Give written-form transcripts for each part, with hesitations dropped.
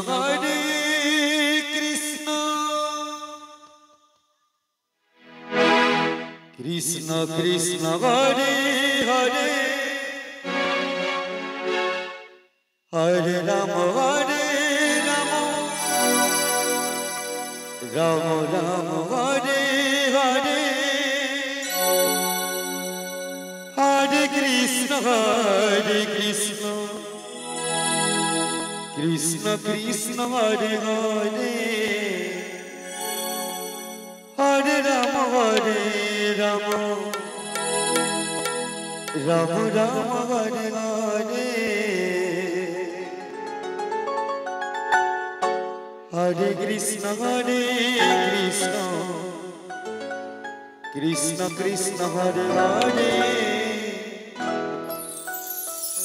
Hare Krishna Krishna Krishna Hare Hare Hare Rama Rama Rama Hare Hare Hare Krishna Krishna Krishna Hare Hare Hare Rama Rama Rama Hare Hare Hare Krishna Krishna Krishna Hare Hare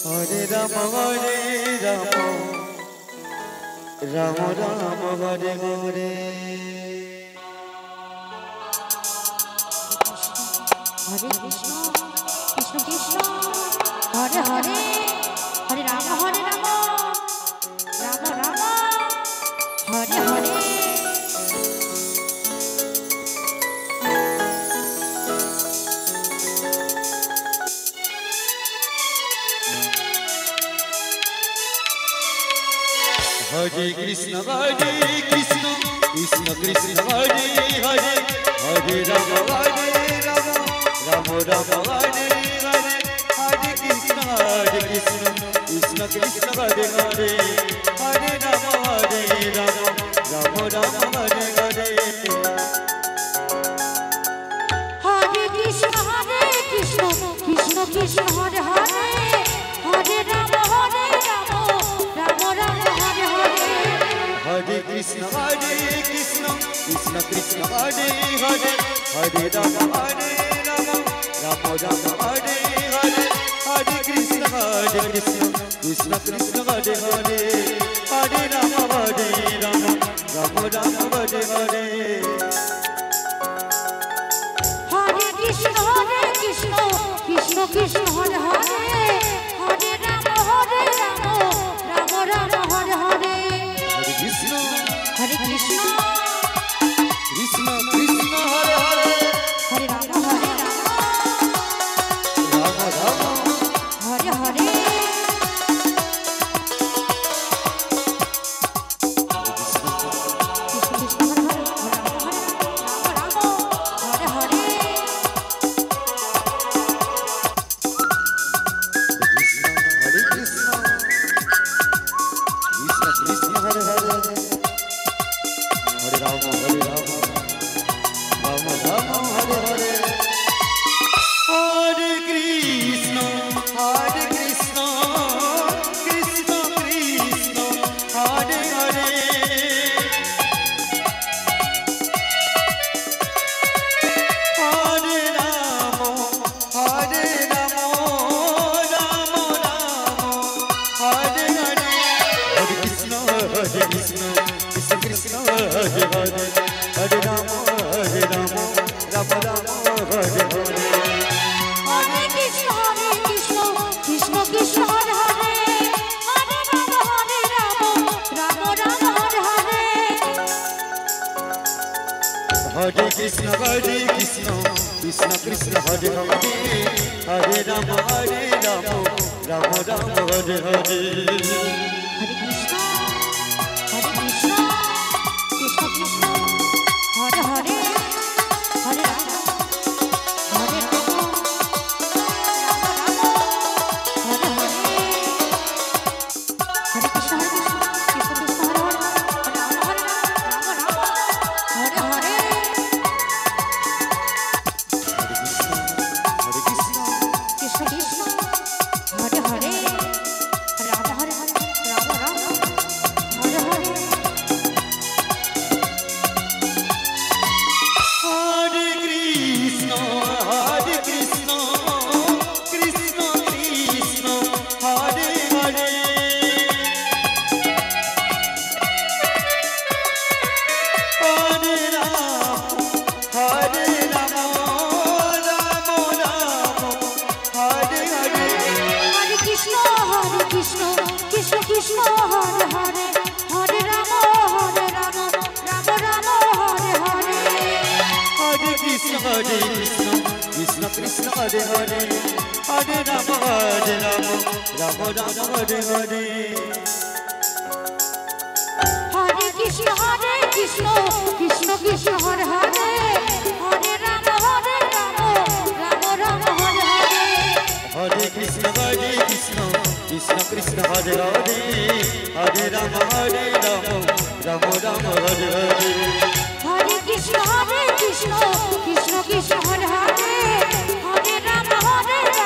Hare Rama Rama Rama Hare Hare Hare Krishna Krishna Krishna Hare Hare Hare Rama Rama Rama Hare Hare Hare Krishna Krishna Krishna Hare Hare Hare Rama Rama Rama Hare Hare Hare Krishna Krishna Krishna Hare Hare Hare Rama Rama Rama Hare Hare Hare Krishna Krishna Krishna Hare Hare Hare Rama Rama Rama Hare Hare Hare Krishna Krishna Krishna Hare Hare Hare Rama Rama Rama Hare Hare Hare Krishna Krishna Krishna Hare Hare Hare Rama Rama Rama Hare Hare Hare Krishna Krishna Krishna Hare Hare Hare Rama Rama Rama Hare Hare Hare Krishna Hare Krishna Krishna Krishna Hare Hare Hare Rama Rama Rama Hare Hare Hare Krishna Krishna Krishna Hare Hare Hare Rama Rama Rama Hare Hare Hare Krishna Krishna Krishna Hare Hare Hare Rama Hare Rama Hare Hare Hare Krishna Krishna Krishna Hare Hare Hare Hare Krishna Krishna Hare Hare Hare Rama Hare Rama Krishna Hare Hare Hare Ram Ram Ram Hare Hare Hare Krishna Krishna Krishna Hare Hare Hare Ram Ram Ram Hare Hare Hare Krishna Krishna Krishna Hare Hare Hare Ram Ram Ram Hare Hare Hare Krishna Krishna Krishna Hare Hare Hare Ram